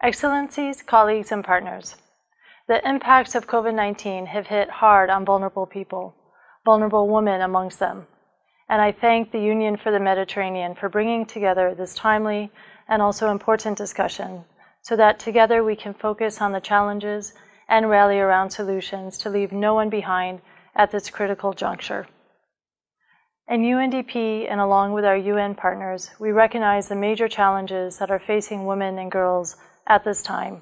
Excellencies, colleagues, and partners, the impacts of COVID-19 have hit hard on vulnerable people, vulnerable women amongst them, and I thank the Union for the Mediterranean for bringing together this timely and also important discussion so that together we can focus on the challenges and rally around solutions to leave no one behind at this critical juncture. In UNDP and along with our UN partners, we recognize the major challenges that are facing women and girls at this time.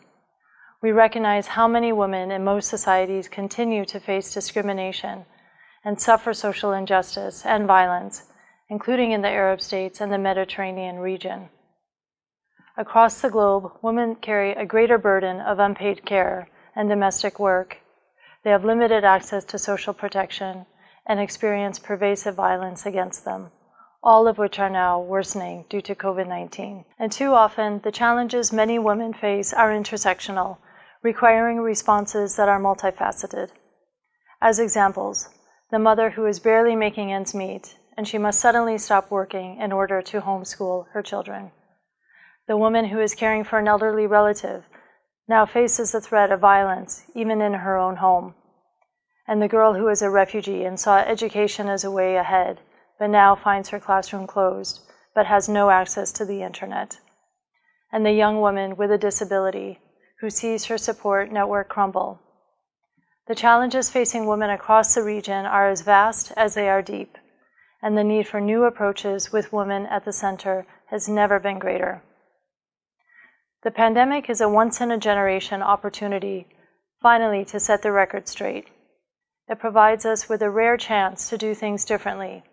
We recognize how many women in most societies continue to face discrimination and suffer social injustice and violence, including in the Arab states and the Mediterranean region. Across the globe, women carry a greater burden of unpaid care and domestic work. They have limited access to social protection and experience pervasive violence against them, all of which are now worsening due to COVID-19. And too often, the challenges many women face are intersectional, requiring responses that are multifaceted. As examples, the mother who is barely making ends meet, and she must suddenly stop working in order to homeschool her children. The woman who is caring for an elderly relative now faces the threat of violence, even in her own home. And the girl who is a refugee and saw education as a way ahead, but now finds her classroom closed, but has no access to the internet. And the young woman with a disability who sees her support network crumble. The challenges facing women across the region are as vast as they are deep, and the need for new approaches with women at the center has never been greater. The pandemic is a once-in-a-generation opportunity, finally, to set the record straight. It provides us with a rare chance to do things differently,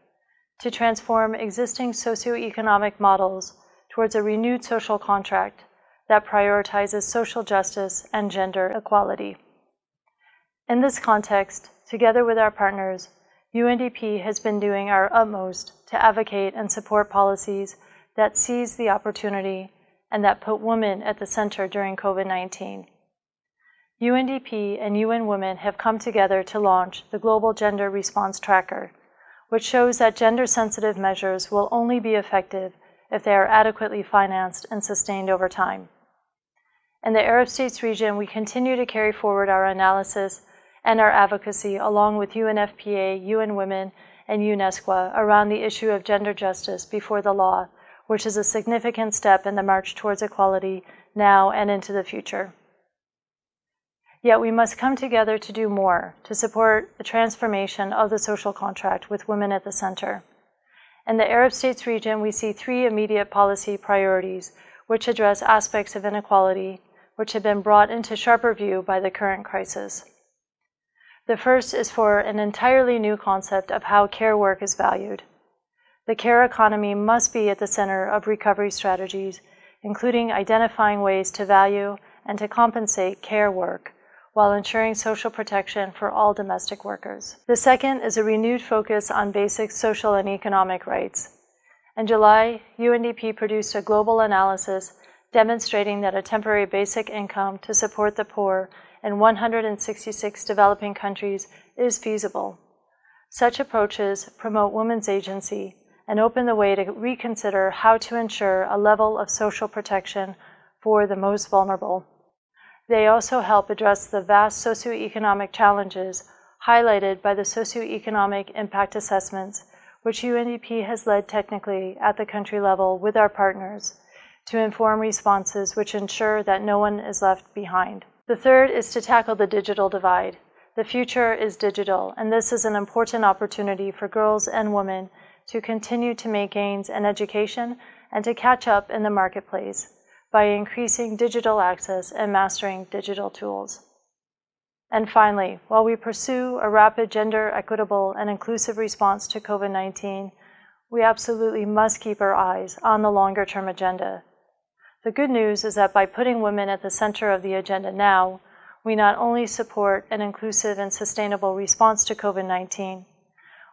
to transform existing socioeconomic models towards a renewed social contract that prioritizes social justice and gender equality. In this context, together with our partners, UNDP has been doing our utmost to advocate and support policies that seize the opportunity and that put women at the center during COVID-19. UNDP and UN Women have come together to launch the Global Gender Response Tracker, which shows that gender-sensitive measures will only be effective if they are adequately financed and sustained over time. In the Arab States region, we continue to carry forward our analysis and our advocacy along with UNFPA, UN Women, and UNESCO around the issue of gender justice before the law, which is a significant step in the march towards equality now and into the future. Yet we must come together to do more to support the transformation of the social contract with women at the center. In the Arab States region, we see three immediate policy priorities which address aspects of inequality which have been brought into sharper view by the current crisis. The first is for an entirely new concept of how care work is valued. The care economy must be at the center of recovery strategies, including identifying ways to value and to compensate care work while ensuring social protection for all domestic workers. The second is a renewed focus on basic social and economic rights. In July, UNDP produced a global analysis demonstrating that a temporary basic income to support the poor in 166 developing countries is feasible. Such approaches promote women's agency and open the way to reconsider how to ensure a level of social protection for the most vulnerable. They also help address the vast socioeconomic challenges highlighted by the socioeconomic impact assessments, which UNDP has led technically at the country level with our partners to inform responses which ensure that no one is left behind. The third is to tackle the digital divide. The future is digital, and this is an important opportunity for girls and women to continue to make gains in education and to catch up in the marketplace by increasing digital access and mastering digital tools. And finally, while we pursue a rapid, gender equitable, and inclusive response to COVID-19, we absolutely must keep our eyes on the longer-term agenda. The good news is that by putting women at the center of the agenda now, we not only support an inclusive and sustainable response to COVID-19,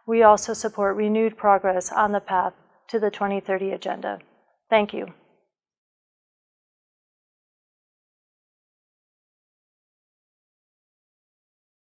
we also support renewed progress on the path to the 2030 Agenda. Thank you.